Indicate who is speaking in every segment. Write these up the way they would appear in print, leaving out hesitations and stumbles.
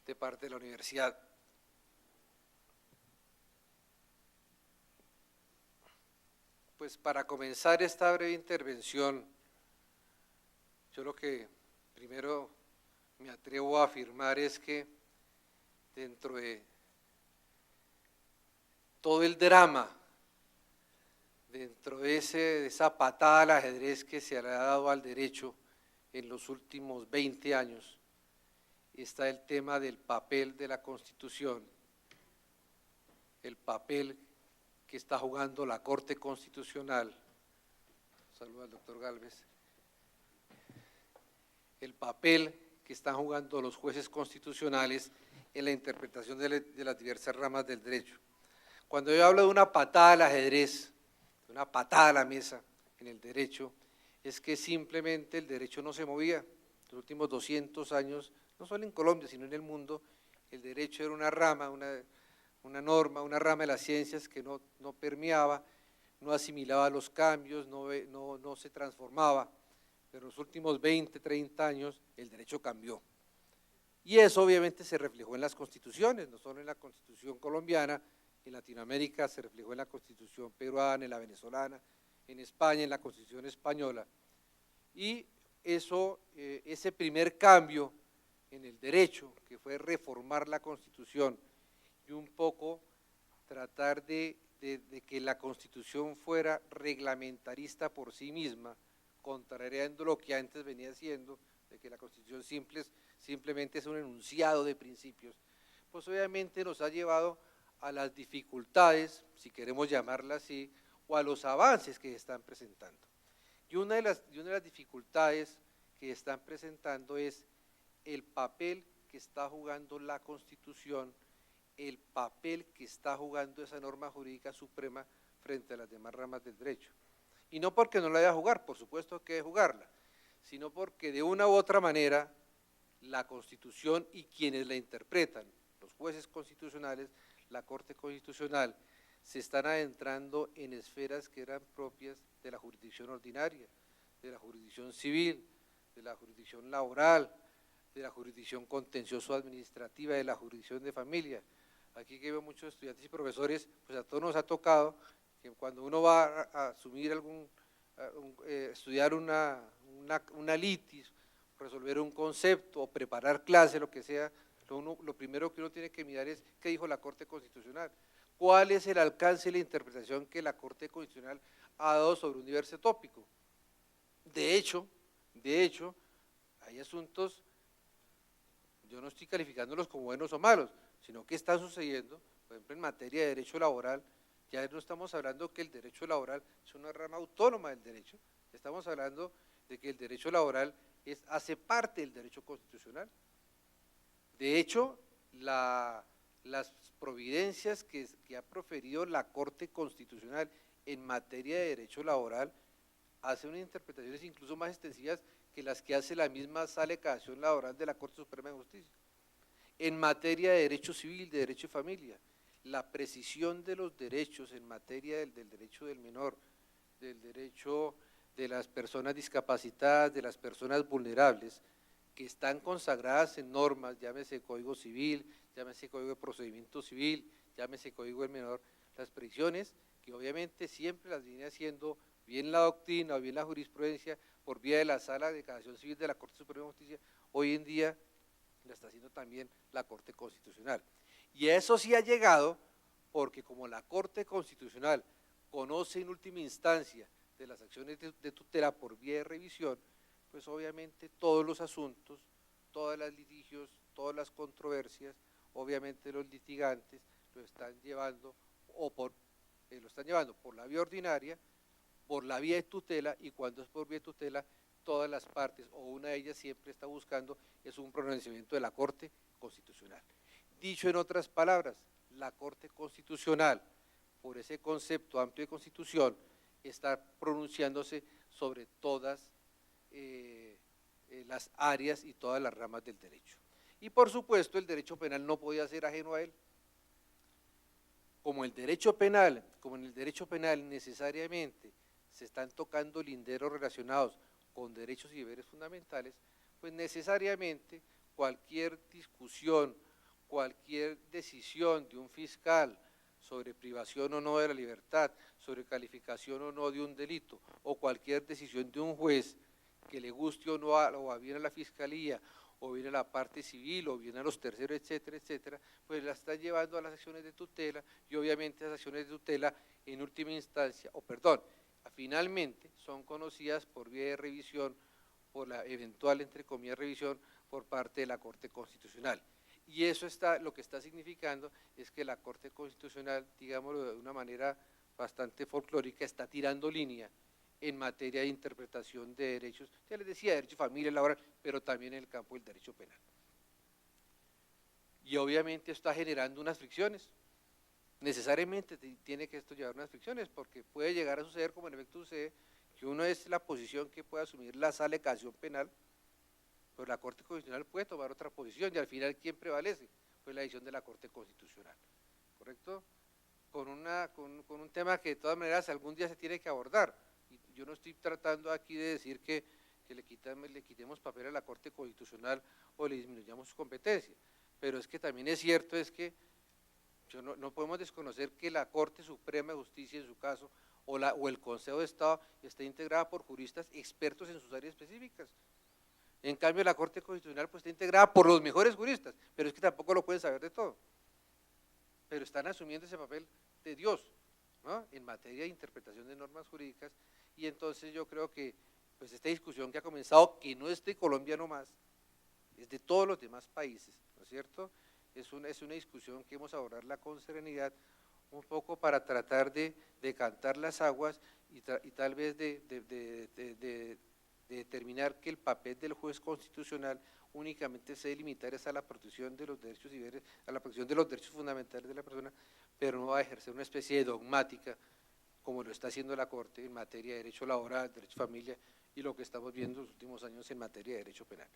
Speaker 1: de parte de la universidad. Pues para comenzar esta breve intervención, yo lo que primero me atrevo a afirmar es que dentro de todo el drama, dentro de esa patada al ajedrez que se le ha dado al derecho en los últimos 20 años, está el tema del papel de la Constitución, el papel que está jugando la Corte Constitucional, saludo al doctor Gálvez, el papel que están jugando los jueces constitucionales en la interpretación de las diversas ramas del derecho. Cuando yo hablo de una patada al ajedrez, de una patada a la mesa en el derecho, es que simplemente el derecho no se movía. Los últimos 200 años, no solo en Colombia, sino en el mundo, el derecho era una rama, una norma, una rama de las ciencias que no permeaba, no asimilaba los cambios, no se transformaba. Pero en los últimos 20, 30 años el derecho cambió. Y eso obviamente se reflejó en las constituciones, no solo en la Constitución colombiana, en Latinoamérica se reflejó en la Constitución peruana, en la venezolana, en España, en la Constitución española. Y eso, ese primer cambio en el derecho, que fue reformar la Constitución y un poco tratar de que la Constitución fuera reglamentarista por sí misma, contrariando lo que antes venía siendo, de que la Constitución simplemente es un enunciado de principios, pues obviamente nos ha llevado a las dificultades, si queremos llamarlas así, o a los avances que están presentando. Y una de las dificultades que están presentando es el papel que está jugando la Constitución, el papel que está jugando esa norma jurídica suprema frente a las demás ramas del derecho. Y no porque no la haya jugar, por supuesto que hay que jugarla, sino porque de una u otra manera la Constitución y quienes la interpretan, los jueces constitucionales, la Corte Constitucional, se están adentrando en esferas que eran propias de la jurisdicción ordinaria, de la jurisdicción civil, de la jurisdicción laboral, de la jurisdicción contencioso-administrativa, de la jurisdicción de familia. Aquí que veo muchos estudiantes y profesores, pues a todos nos ha tocado que cuando uno va a asumir estudiar una litis, resolver un concepto o preparar clase, lo que sea, lo primero que uno tiene que mirar es qué dijo la Corte Constitucional, cuál es el alcance y la interpretación que la Corte Constitucional ha dado sobre un diverso tópico. De hecho, hay asuntos, yo no estoy calificándolos como buenos o malos, sino que están sucediendo, por ejemplo en materia de derecho laboral, ya no estamos hablando que el derecho laboral es una rama autónoma del derecho, estamos hablando de que el derecho laboral hace parte del derecho constitucional. De hecho, las providencias que ha proferido la Corte Constitucional en materia de derecho laboral hace unas interpretaciones incluso más extensivas que las que hace la misma Sala de Casación Laboral de la Corte Suprema de Justicia. En materia de derecho civil, de derecho de familia, la precisión de los derechos en materia del derecho del menor, del derecho de las personas discapacitadas, de las personas vulnerables, que están consagradas en normas, llámese Código Civil, llámese Código de Procedimiento Civil, llámese Código del Menor, las previsiones que obviamente siempre las viene haciendo bien la doctrina o bien la jurisprudencia por vía de la Sala de Casación Civil de la Corte Suprema de Justicia, hoy en día la está haciendo también la Corte Constitucional. Y eso sí ha llegado porque como la Corte Constitucional conoce en última instancia de las acciones de tutela por vía de revisión, pues obviamente todos los asuntos, todos los litigios, todas las controversias, obviamente los litigantes lo están llevando por la vía ordinaria, por la vía de tutela, y cuando es por vía de tutela, todas las partes o una de ellas siempre está buscando es un pronunciamiento de la Corte Constitucional. Dicho en otras palabras, la Corte Constitucional, por ese concepto amplio de Constitución, está pronunciándose sobre todas las áreas y todas las ramas del derecho. Y por supuesto el derecho penal no podía ser ajeno a él. Como en el derecho penal necesariamente se están tocando linderos relacionados con derechos y deberes fundamentales, pues necesariamente cualquier discusión cualquier decisión de un fiscal sobre privación o no de la libertad, sobre calificación o no de un delito, o cualquier decisión de un juez que le guste o no o bien a la fiscalía, o bien a la parte civil, o bien a los terceros, etcétera, etcétera, pues la está llevando a las acciones de tutela, y obviamente las acciones de tutela en última instancia, finalmente son conocidas por vía de revisión, por la eventual, entre comillas, revisión por parte de la Corte Constitucional. Y eso lo que está significando es que la Corte Constitucional, digámoslo de una manera bastante folclórica, está tirando línea en materia de interpretación de derechos, ya les decía, derecho de familia, laboral, pero también en el campo del derecho penal. Y obviamente está generando unas fricciones, necesariamente tiene que esto llevar unas fricciones, porque puede llegar a suceder, como en efecto sucede, que uno es la posición que puede asumir la alegación penal, pues la Corte Constitucional puede tomar otra posición, y al final, ¿quién prevalece? Pues la decisión de la Corte Constitucional, ¿correcto? Con un tema que de todas maneras algún día se tiene que abordar. Y yo no estoy tratando aquí de decir que le quitemos papel a la Corte Constitucional o le disminuyamos su competencia, pero es que también es cierto, es que no podemos desconocer que la Corte Suprema de Justicia, en su caso, o el Consejo de Estado, está integrada por juristas expertos en sus áreas específicas. En cambio, la Corte Constitucional pues está integrada por los mejores juristas, pero es que tampoco lo pueden saber de todo. Pero están asumiendo ese papel de Dios, ¿no?, en materia de interpretación de normas jurídicas, y entonces yo creo que pues esta discusión que ha comenzado, que no es de Colombia nomás, es de todos los demás países, ¿no es cierto?, es una discusión que hemos abordarla con serenidad, un poco para tratar de decantar las aguas y tal vez de determinar que el papel del juez constitucional únicamente se limitar a la protección de los derechos civiles, a la protección de los derechos fundamentales de la persona, pero no va a ejercer una especie de dogmática, como lo está haciendo la Corte en materia de derecho laboral, derecho de familia, y lo que estamos viendo en los últimos años en materia de derecho penal.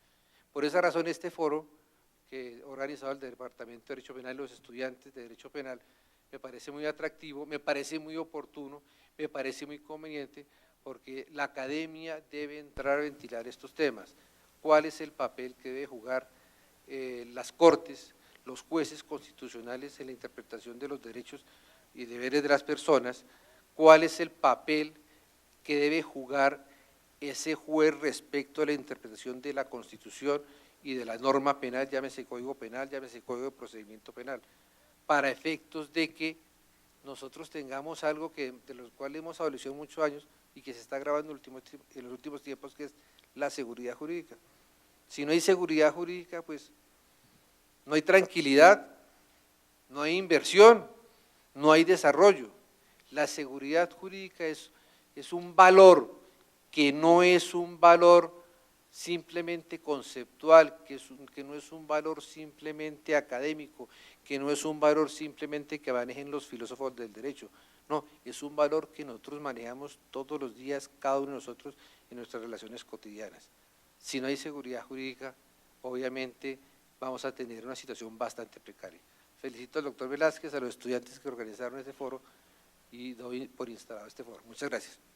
Speaker 1: Por esa razón, este foro que ha organizado el Departamento de Derecho Penal y los estudiantes de Derecho Penal me parece muy atractivo, me parece muy oportuno, me parece muy conveniente, porque la academia debe entrar a ventilar estos temas. ¿Cuál es el papel que debe jugar las Cortes, los jueces constitucionales en la interpretación de los derechos y deberes de las personas? ¿Cuál es el papel que debe jugar ese juez respecto a la interpretación de la Constitución y de la norma penal, llámese Código Penal, llámese Código de Procedimiento Penal, para efectos de que nosotros tengamos algo de los cuales hemos adolecido muchos años y que se está agravando en los últimos tiempos, que es la seguridad jurídica? Si no hay seguridad jurídica, pues no hay tranquilidad, no hay inversión, no hay desarrollo. La seguridad jurídica es un valor que no es un valor simplemente conceptual, que no es un valor simplemente académico, que no es un valor simplemente que manejen los filósofos del derecho, no, es un valor que nosotros manejamos todos los días, cada uno de nosotros, en nuestras relaciones cotidianas. Si no hay seguridad jurídica, obviamente vamos a tener una situación bastante precaria. Felicito al doctor Velázquez, a los estudiantes que organizaron este foro, y doy por instalado este foro. Muchas gracias.